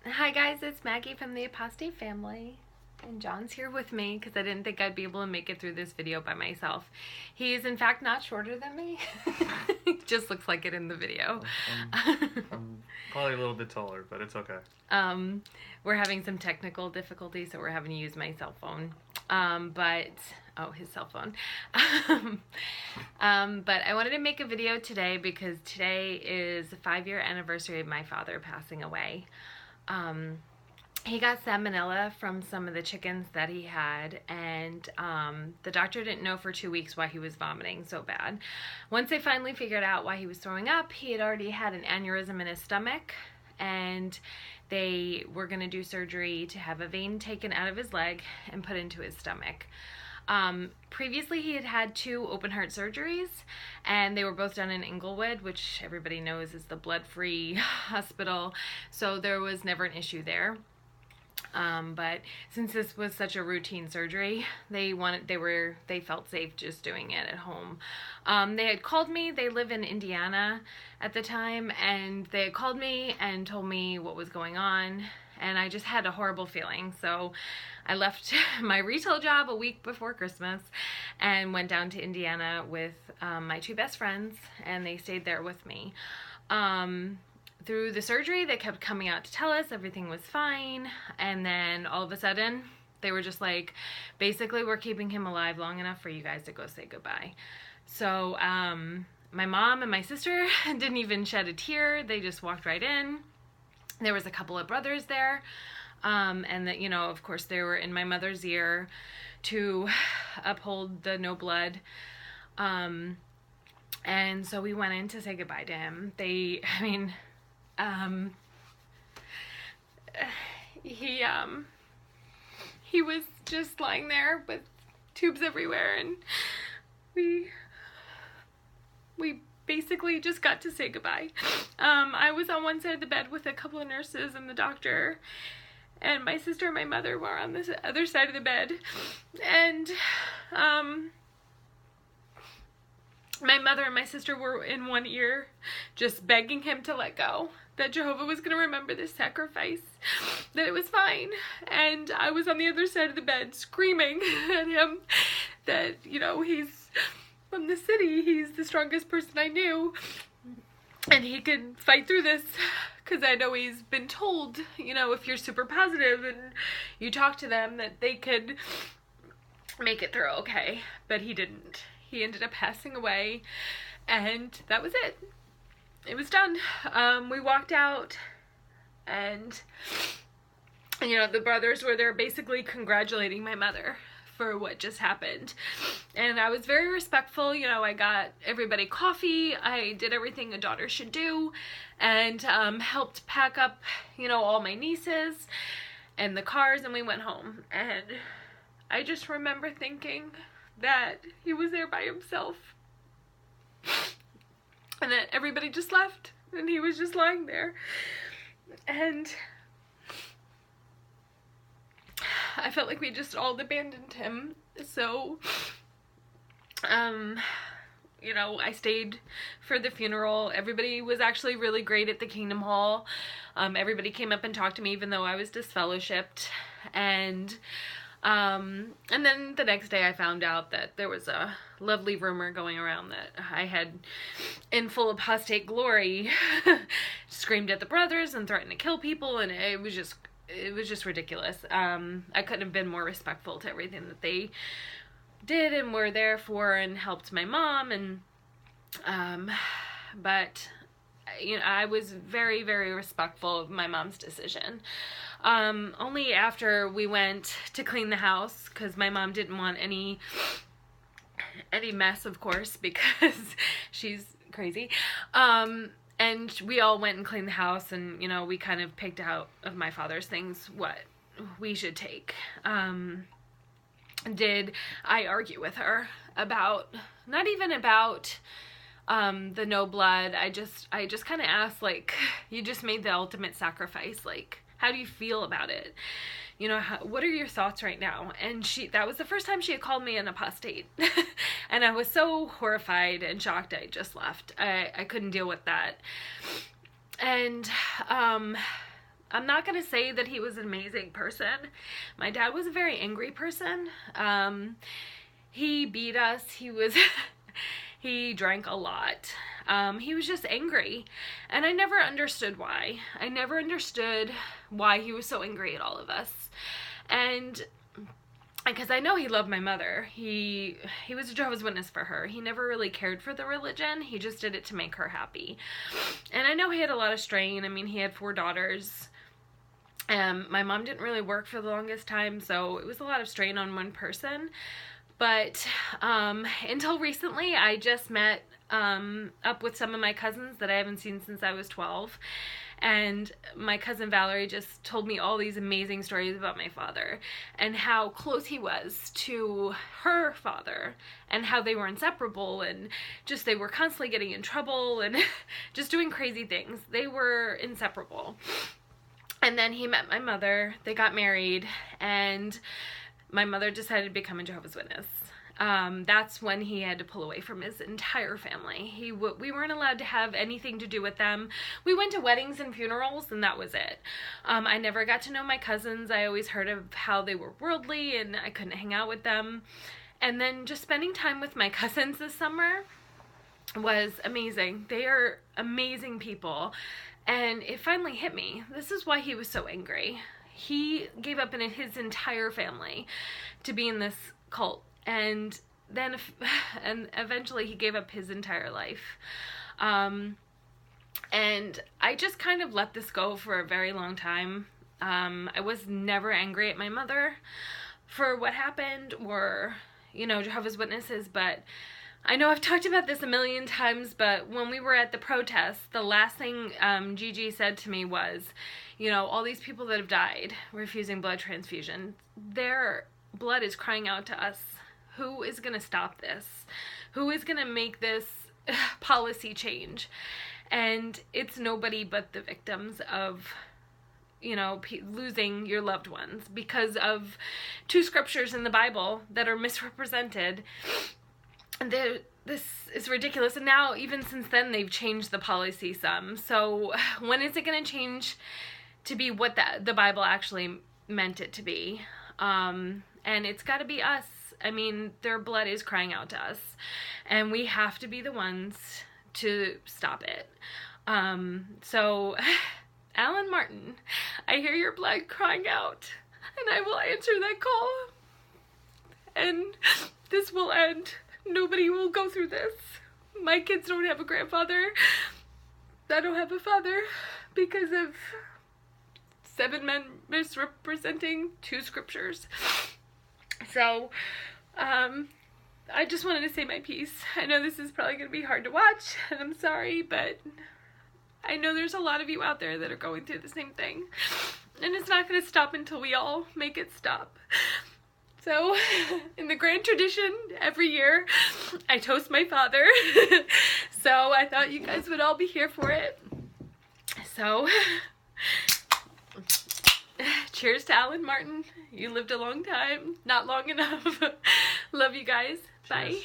Hi guys, it's Maggie from the Apostate family, and John's here with me because I didn't think I'd be able to make it through this video by myself. He is in fact not shorter than me. He just looks like it in the video. I'm probably a little bit taller, but it's okay. We're having some technical difficulties, so we're having to use my cell phone. His cell phone. But I wanted to make a video today because today is the 5-year anniversary of my father passing away. He got salmonella from some of the chickens that he had, and the doctor didn't know for 2 weeks why he was vomiting so bad. Once they finally figured out why he was throwing up, he had already had an aneurysm in his stomach, and they were going to do surgery to have a vein taken out of his leg and put into his stomach. Previously he had had 2 open heart surgeries, and they were both done in Inglewood, which everybody knows is the blood-free hospital, so there was never an issue there. But since this was such a routine surgery, they felt safe just doing it at home. They had called me. They live in Indiana at the time, and they had called me and told me what was going on, and I just had a horrible feeling. So I left my retail job a week before Christmas and went down to Indiana with my 2 best friends, and they stayed there with me. Through the surgery, they kept coming out to tell us everything was fine, and then all of a sudden they were just like, basically, we're keeping him alive long enough for you guys to go say goodbye. So my mom and my sister didn't even shed a tear. They just walked right in. There was a couple of brothers there, and that, of course, they were in my mother's ear to uphold the no blood. And so we went in to say goodbye to him. He was just lying there with tubes everywhere, and we basically just got to say goodbye. I was on one side of the bed with a couple of nurses and the doctor, and my sister and my mother were on this other side of the bed, and my mother and my sister were in one ear just begging him to let go, that Jehovah was going to remember this sacrifice, that it was fine. And I was on the other side of the bed screaming at him that, he's from the city, he's the strongest person I knew, and he could fight through this, because I know he's been told, if you're super positive and you talk to them, that they could make it through okay, but he didn't. He ended up passing away, and that was it. It was done. We walked out, and the brothers were there basically congratulating my mother for what just happened. And I was very respectful. I got everybody coffee. I did everything a daughter should do, and helped pack up, all my nieces and the cars, and we went home. And I just remember thinking that he was there by himself, and that everybody just left, and he was just lying there. And I felt like we just all abandoned him. So I stayed for the funeral. Everybody was actually really great at the Kingdom Hall. Everybody came up and talked to me, even though I was disfellowshipped. And then the next day I found out that there was a lovely rumor going around that I had, in full apostate glory, screamed at the brothers and threatened to kill people, and it was just ridiculous. I couldn't have been more respectful to everything that they did and were there for and helped my mom, and but I was very, very respectful of my mom's decision. Only after we went to clean the house, because my mom didn't want any mess, of course, because she's crazy. And we all went and cleaned the house, and, we kind of picked out of my father's things what we should take. Did I argue with her about, not even about the no blood. I just kind of asked, like, you just made the ultimate sacrifice, like, how do you feel about it? What are your thoughts right now? And that was the first time she had called me an apostate. And I was so horrified and shocked I just left. I couldn't deal with that. And I'm not going to say that he was an amazing person. My dad was a very angry person. He beat us. He drank a lot. He was just angry. And I never understood why. I never understood why he was so angry at all of us. And because I know he loved my mother. He was a Jehovah's Witness for her. He never really cared for the religion. He just did it to make her happy. And I know he had a lot of strain. I mean, he had 4 daughters. My mom didn't really work for the longest time, so it was a lot of strain on one person. But until recently, I just met up with some of my cousins that I haven't seen since I was 12. And my cousin Valerie just told me all these amazing stories about my father and how close he was to her father and how they were inseparable and just they were constantly getting in trouble and just doing crazy things. They were inseparable. And then he met my mother, they got married, and my mother decided to become a Jehovah's Witness. That's when he had to pull away from his entire family. We weren't allowed to have anything to do with them. We went to weddings and funerals, and that was it. I never got to know my cousins. I always heard of how they were worldly, and I couldn't hang out with them. And then just spending time with my cousins this summer was amazing. They are amazing people. And it finally hit me. This is why he was so angry. He gave up in his entire family to be in this cult. And then eventually he gave up his entire life. And I just kind of let this go for a very long time. I was never angry at my mother for what happened or, Jehovah's Witnesses, but I know I've talked about this a million times, but when we were at the protest, the last thing Gigi said to me was, all these people that have died refusing blood transfusion, their blood is crying out to us. Who is going to stop this? Who is going to make this policy change? And it's nobody but the victims of, losing your loved ones because of 2 scriptures in the Bible that are misrepresented. And this is ridiculous. And now, even since then, they've changed the policy some. So when is it going to change to be what the Bible actually meant it to be? And it's got to be us. I mean, their blood is crying out to us, and we have to be the ones to stop it. So, Alan Martin, I hear your blood crying out, and I will answer that call, and this will end. Nobody will go through this. My kids don't have a grandfather. I don't have a father because of 7 men misrepresenting 2 scriptures. So, I just wanted to say my piece. I know this is probably going to be hard to watch, and I'm sorry, but I know there's a lot of you out there that are going through the same thing, and it's not going to stop until we all make it stop. So, in the grand tradition, every year, I toast my father, so I thought you guys would all be here for it. So, cheers to Alan Martin. You lived a long time. Not long enough. Love you guys. Cheers. Bye.